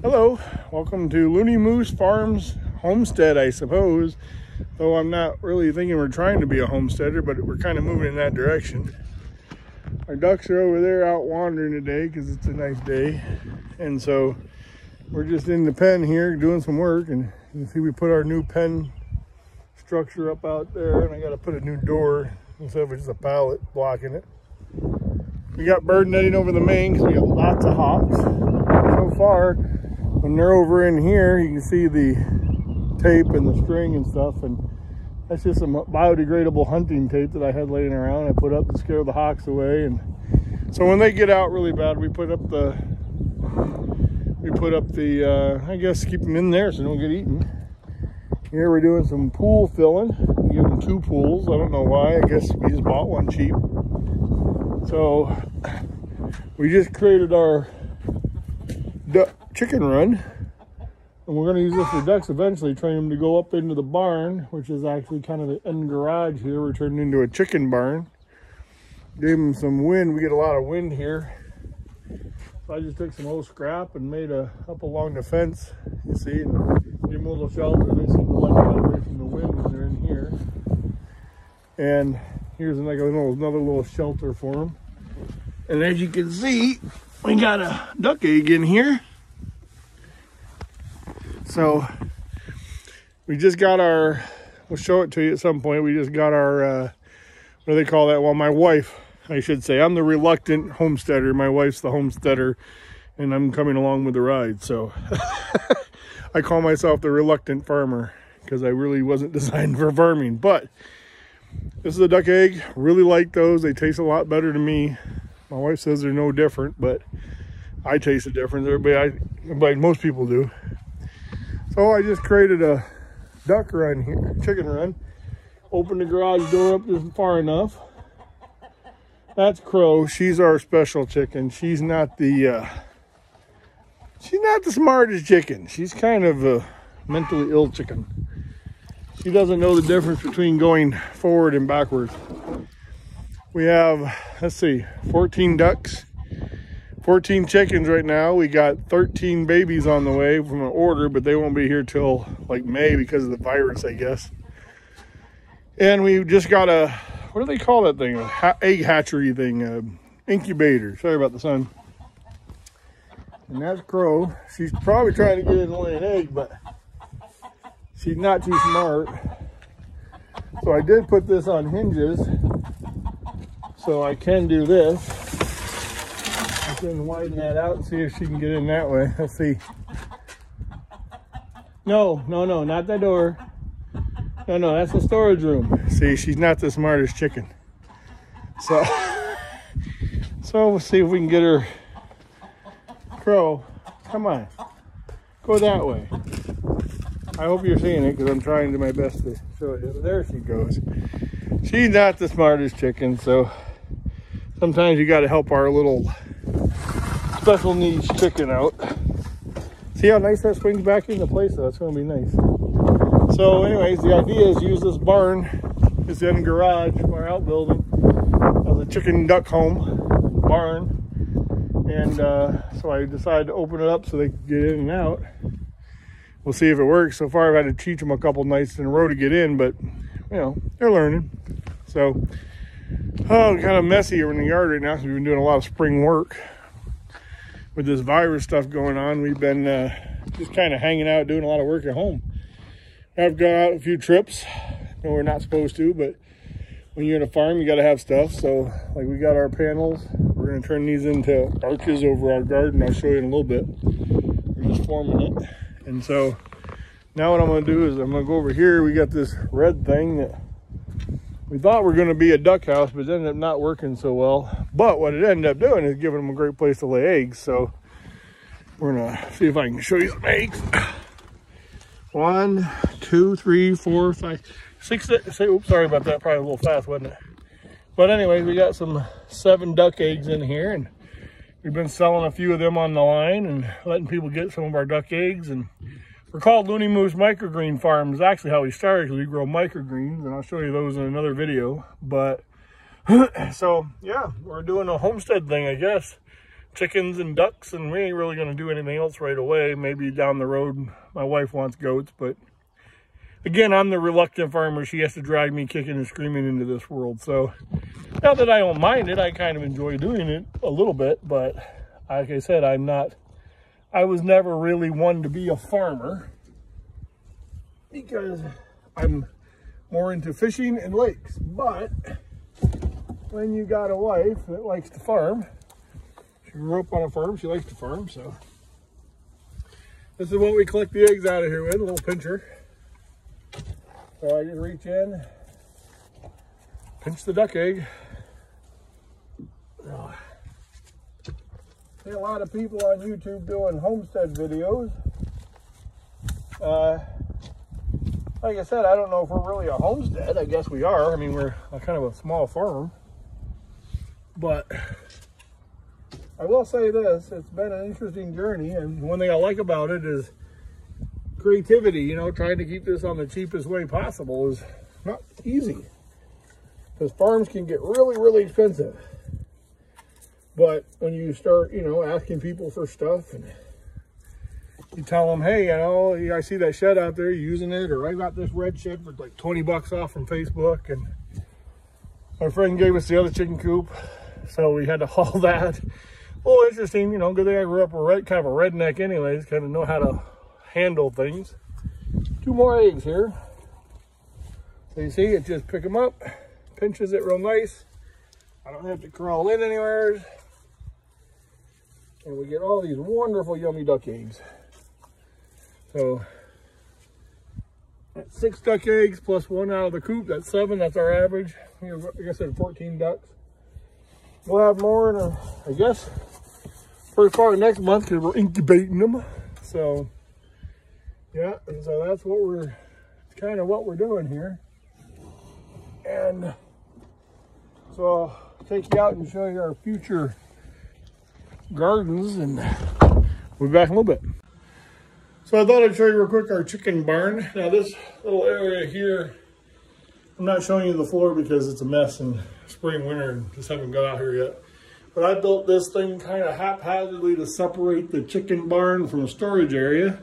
Hello, welcome to Loony Moose Farm's homestead, I suppose. Though I'm not really thinking we're trying to be a homesteader, but we're kind of moving in that direction. Our ducks are over there out wandering today because it's a nice day. And so we're just in the pen here doing some work. And you can see we put our new pen structure up out there. And I got to put a new door instead of just a pallet blocking it. We got bird netting over the main because we got lots of hawks. So far, when they're over in here, you can see the tape and the string and stuff, and that's just some biodegradable hunting tape that I had laying around. I put up to scare the hawks away, and so when they get out really bad, we put up the I guess keep them in there so they don't get eaten. Here we're doing some pool filling. We give them 2 pools. I don't know why. I guess we just bought one cheap. So we just created our chicken run, and we're going to use this for ducks eventually, train them to go up into the barn, which is actually kind of the end garage here. We're turning into a chicken barn. Gave them some wind. We get a lot of wind here. So I just took some old scrap and made up along the fence, you see, and give them a little shelter. They seem to like that away from the wind when they're in here. And here's like another little shelter for them. And as you can see, we got a duck egg in here. So we just got our, we'll show it to you at some point. We just got our, what do they call that? Well, my wife, I should say. I'm the reluctant homesteader. My wife's the homesteader, and I'm coming along with the ride. So I call myself the reluctant farmer because I really wasn't designed for farming. But this is a duck egg. Really like those. They taste a lot better to me. My wife says they're no different, but I taste the difference. Most people do. So I just created a duck run here, chicken run. Opened the garage door up just far enough. That's Crow. She's our special chicken. She's not the smartest chicken. She's kind of a mentally ill chicken. She doesn't know the difference between going forward and backwards. We have, let's see, 14 ducks, 14 chickens right now. We got 13 babies on the way from an order, but they won't be here till like May because of the virus, I guess. And we just got a, what do they call that thing? Egg hatchery thing, incubator. Sorry about the sun. And that's Crow. She's probably trying to get in and lay an egg, but she's not too smart. So I did put this on hinges, so I can do this. I can widen that out and see if she can get in that way. Let's see. No, not that door. No, that's the storage room. See, she's not the smartest chicken. So we'll see if we can get her. Crow, come on. Go that way. I hope you're seeing it because I'm trying to my best to show you. There she goes. She's not the smartest chicken, so sometimes you got to help our little special needs chicken out. See how nice that swings back into place? So that's going to be nice. So anyways, the idea is use this barn, this end garage, our outbuilding, as a chicken duck home barn. And so I decided to open it up so they could get in and out. We'll see if it works. So far I've had to teach them a couple nights in a row to get in, but you know, they're learning. So, kind of messy here in the yard right now because we've been doing a lot of spring work. With this virus stuff going on, we've been just kind of hanging out, doing a lot of work at home. I've gone out a few trips. No, we're not supposed to, but when you're in a farm, you got to have stuff. So, like, we got our panels. We're going to turn these into arches over our garden. I'll show you in a little bit. We're just forming it. And so, now what I'm going to do is I'm going to go over here. We got this red thing that we thought were going to be a duck house, but it ended up not working so well. But what it ended up doing is giving them a great place to lay eggs. So, we're going to see if I can show you some eggs. 1, 2, 3, 4, 5, 6, 7. Oops, sorry about that. Probably a little fast, wasn't it? But anyway, we got some 7 duck eggs in here, and we've been selling a few of them on the line and letting people get some of our duck eggs. And we're called Loony Moose Microgreen Farm. Is actually how we started, because we grow microgreens, and I'll show you those in another video. But so yeah, we're doing a homestead thing, I guess. chickens and ducks, and we ain't really going to do anything else right away. Maybe down the road, my wife wants goats, but again, I'm the reluctant farmer. She has to drag me kicking and screaming into this world. So not that I don't mind it, I kind of enjoy doing it a little bit, but like I said, I was never really one to be a farmer because I'm more into fishing and lakes. But when you got a wife that likes to farm, she grew up on a farm, she likes to farm, so this is what we collect the eggs out of here with, a little pincher. So I just reach in, pinch the duck egg. Oh. See a lot of people on YouTube doing homestead videos. Like I said, I don't know if we're really a homestead. I guess we are. I mean, we're kind of a small farm. But I will say this, it's been an interesting journey, and one thing I like about it is creativity. You know, trying to keep this on the cheapest way possible is not easy, because farms can get really, really expensive. But when you start, you know, asking people for stuff, and you tell them, hey, you know, I see that shed out there, you using it, or I got this red shed for like 20 bucks off from Facebook, and my friend gave us the other chicken coop, so we had to haul that. Well, interesting, you know, good thing I grew up kind of a redneck anyways, kind of know how to handle things. 2 more eggs here. So you see, it just pick them up, pinches it real nice. I don't have to crawl in anywhere. And we get all these wonderful, yummy duck eggs. So that's 6 duck eggs plus 1 out of the coop. That's 7. That's our average. Like I said, 14 ducks. We'll have more in, I guess, first part of next month because we're incubating them. So yeah, and so that's what we're kind of what we're doing here. And so I'll take you out and show you our future gardens, and we'll be back in a little bit. So I thought I'd show you real quick our chicken barn. Now this little area here, I'm not showing you the floor because it's a mess in spring, winter, and just haven't got out here yet. But I built this thing kind of haphazardly to separate the chicken barn from a storage area.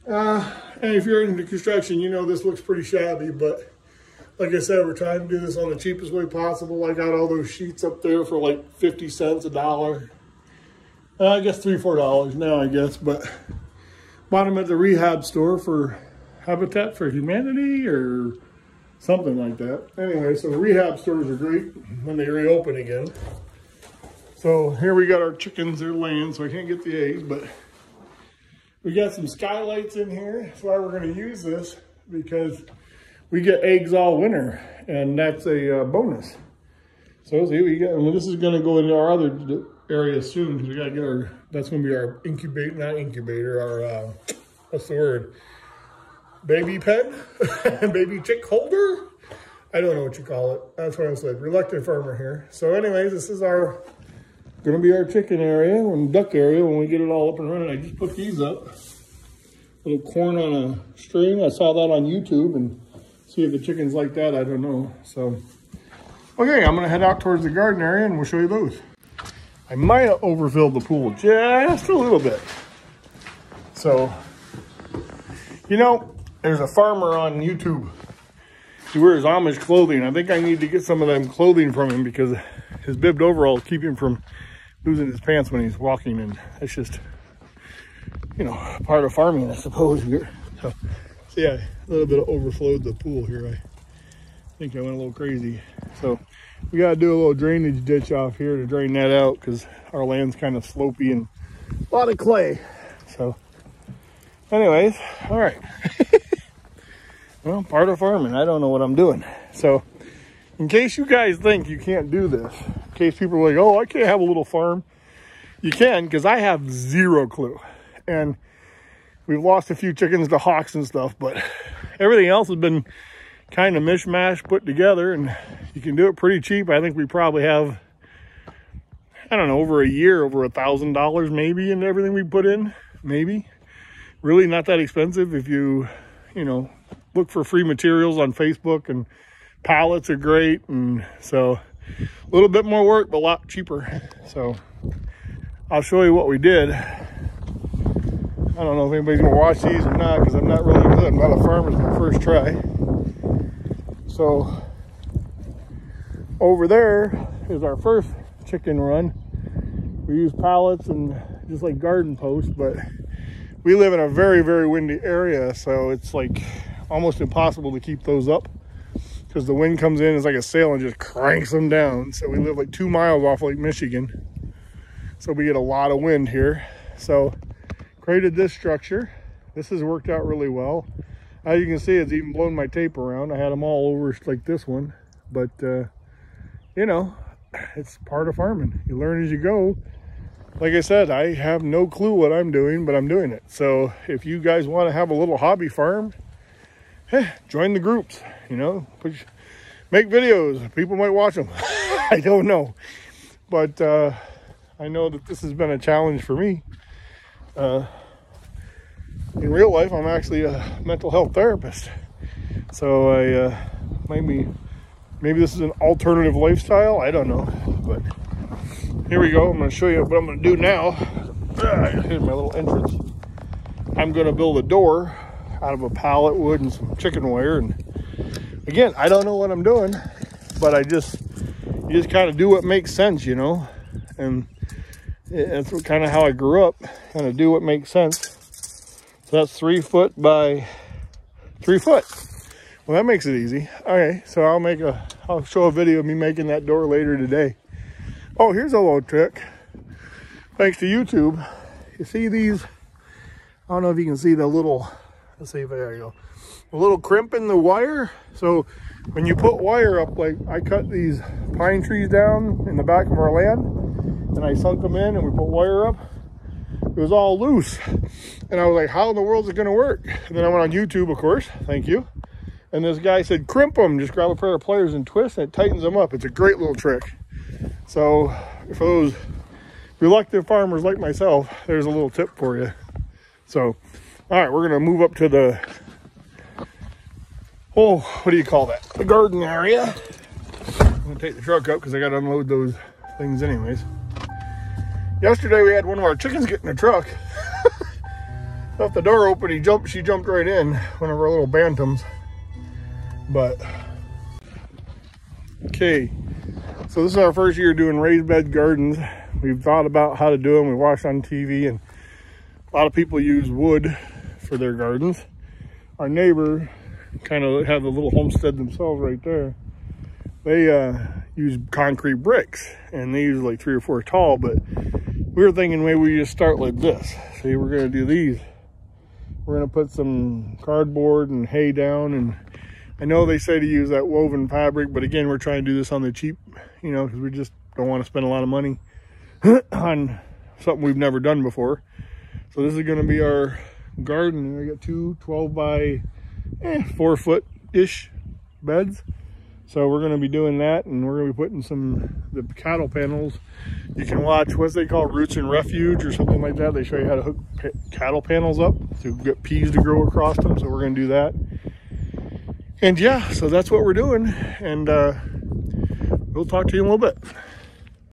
And if you're into construction, you know this looks pretty shabby, but like I said, we're trying to do this on the cheapest way possible. I got all those sheets up there for like 50 cents, $1. I guess $3, $4 now, I guess, but bought them at the rehab store for Habitat for Humanity or something like that. Anyway, so rehab stores are great when they reopen again. So here we got our chickens, they're laying, so I can't get the eggs, but we got some skylights in here. That's why we're going to use this, because we get eggs all winter, and that's a bonus. So see, we got, well, this is going to go into our other area soon, because we got to get our, that's going to be our our, what's the word? Baby pen? Baby chick holder? I don't know what you call it. That's what I said. Reluctant farmer here. So anyways, this is our, going to be our chicken area and duck area when we get it all up and running. I just put these up. Little corn on a string. I saw that on YouTube, and see if the chickens like that, I don't know. So, okay, I'm gonna head out towards the garden area and we'll show you those. I might have overfilled the pool just a little bit. So, you know, there's a farmer on YouTube. He wears Amish clothing. I think I need to get some of them clothing from him because his bibbed overalls keep him from losing his pants when he's walking, and it's just, you know, part of farming, I suppose. So yeah, a little bit of overflowed the pool here. I think I went a little crazy. So we got to do a little drainage ditch off here to drain that out because our land's kind of slopey and a lot of clay. So anyways, all right. Well, part of farming. I don't know what I'm doing. So in case you guys think you can't do this, in case people are like, oh, I can't have a little farm. You can, because I have zero clue. And we've lost a few chickens to hawks and stuff, but everything else has been kind of mishmash put together, and you can do it pretty cheap. I think we probably have, I don't know, over a year, over $1,000 maybe in everything we put in, maybe. Really not that expensive if you know, look for free materials on Facebook, and pallets are great. And so a little bit more work, but a lot cheaper. So I'll show you what we did. I don't know if anybody's gonna watch these or not, because I'm not really good. I'm not a farmer. It's my first try. So over there is our first chicken run. We use pallets and just like garden posts, but we live in a very, very windy area, so it's like almost impossible to keep those up because the wind comes in, it's like a sail and just cranks them down. So we live like 2 miles off Lake Michigan, so we get a lot of wind here. So created this structure. This has worked out really well. As you can see, it's even blown my tape around. I had them all over like this one, but you know, it's part of farming. You learn as you go. Like I said, I have no clue what I'm doing, but I'm doing it. So if you guys want to have a little hobby farm, join the groups, you know, make videos. People might watch them. I don't know. But I know that this has been a challenge for me. In real life, I'm actually a mental health therapist. So I maybe this is an alternative lifestyle. I don't know. But here we go. I'm going to show you what I'm going to do now. Here's my little entrance. I'm going to build a door out of a pallet wood and some chicken wire. And again, I don't know what I'm doing, but you just kind of do what makes sense, you know. And that's kind of how I grew up. Kind of do what makes sense. So that's 3 foot by 3 foot. Well, that makes it easy. Okay, so I'll show a video of me making that door later today. Oh, here's a little trick. Thanks to YouTube. You see these? I don't know if you can see the little, let's see if there you go. A little crimp in the wire. So when you put wire up, like I cut these pine trees down in the back of our land and I sunk them in and we put wire up. It was all loose. And I was like, how in the world is it gonna work? And then I went on YouTube, of course, thank you. And this guy said, crimp them, just grab a pair of pliers and twist and it tightens them up. It's a great little trick. So for those reluctant farmers like myself, there's a little tip for you. So, all right, we're gonna move up to the, oh, what do you call that? The garden area. I'm gonna take the truck up because I gotta unload those things anyways. Yesterday we had one of our chickens get in the truck. Left the door open, she jumped right in, one of our little bantams. But, okay. So this is our first year doing raised bed gardens. We've thought about how to do them. We watched on TV, and a lot of people use wood for their gardens. Our neighbor kind of have a little homestead themselves right there. They use concrete bricks, and they use like 3 or 4 tall, but we were thinking maybe we just start like this. See, we're gonna do these. We're gonna put some cardboard and hay down, and I know they say to use that woven fabric, but again, we're trying to do this on the cheap, you know, because we just don't want to spend a lot of money on something we've never done before. So this is going to be our garden. We got 2 12 by 4 foot-ish beds. So we're going to be doing that, and we're going to be putting the cattle panels. You can watch what they call Roots and Refuge or something like that. They show you how to hook cattle panels up to get peas to grow across them. So we're going to do that. And yeah, so that's what we're doing, and we'll talk to you in a little bit.